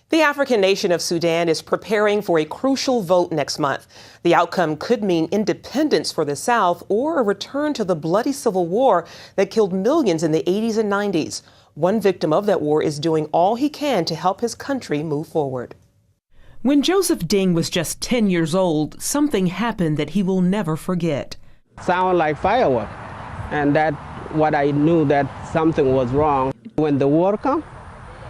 The African nation of Sudan is preparing for a crucial vote next month. The outcome could mean independence for the South or a return to the bloody civil war that killed millions in the 80s and 90s. One victim of that war is doing all he can to help his country move forward. When Joseph Ding was just 10 years old, something happened that he will never forget. Sound like firework, and that what I knew that something was wrong. When the war come,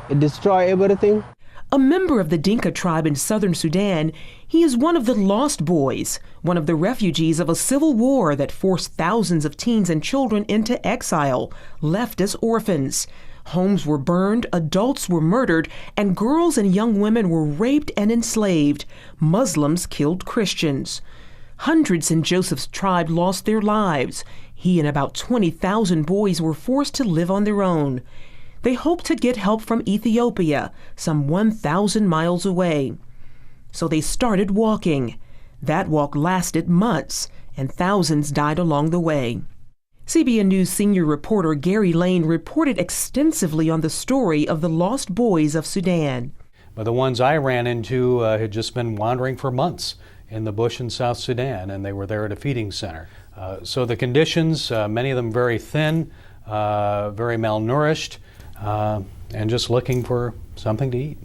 it destroy everything. A member of the Dinka tribe in southern Sudan, he is one of the lost boys, one of the refugees of a civil war that forced thousands of teens and children into exile, left as orphans. Homes were burned, adults were murdered, and girls and young women were raped and enslaved. Muslims killed Christians. Hundreds in Joseph's tribe lost their lives. He and about 20,000 boys were forced to live on their own. They hoped to get help from Ethiopia, some 1,000 miles away. So they started walking. That walk lasted months, and thousands died along the way. CBN News senior reporter Gary Lane reported extensively on the story of the lost boys of Sudan. But the ones I ran into had just been wandering for months in the bush in South Sudan, and they were there at a feeding center. So the conditions, many of them very thin, very malnourished, and just looking for something to eat.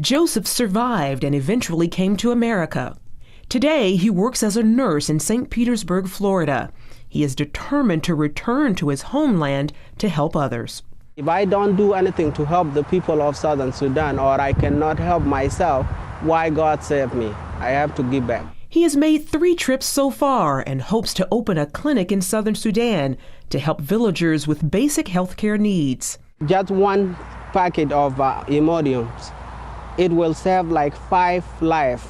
Joseph survived and eventually came to America. Today, he works as a nurse in St. Petersburg, Florida. He is determined to return to his homeland to help others. If I don't do anything to help the people of Southern Sudan, or I cannot help myself, why God save me? I have to give back. He has made 3 trips so far and hopes to open a clinic in southern Sudan to help villagers with basic health care needs. Just one packet of Imodiums, it will save like 5 lives.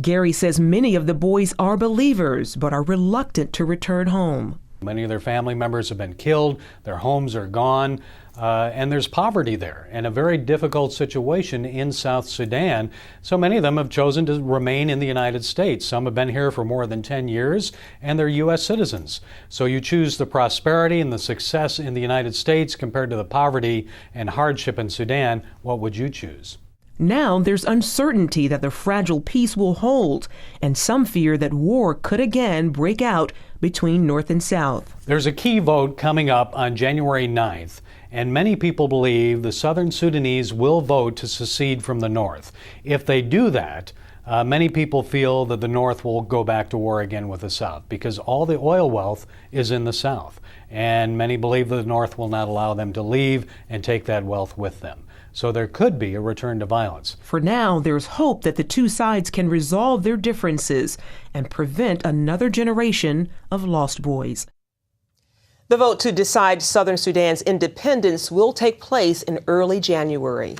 Gary says many of the boys are believers but are reluctant to return home. Many of their family members have been killed, their homes are gone, and there's poverty there and a very difficult situation in South Sudan. So many of them have chosen to remain in the United States. Some have been here for more than 10 years, and they're U.S. citizens. So you choose the prosperity and the success in the United States compared to the poverty and hardship in Sudan. What would you choose? Now there's uncertainty that the fragile peace will hold, and some fear that war could again break out between North and South. There's a key vote coming up on January 9th, and many people believe the Southern Sudanese will vote to secede from the North. If they do that, many people feel that the North will go back to war again with the South because all the oil wealth is in the South, and many believe the North will not allow them to leave and take that wealth with them. So there could be a return to violence. For now, there's hope that the two sides can resolve their differences and prevent another generation of lost boys. The vote to decide southern Sudan's independence will take place in early January.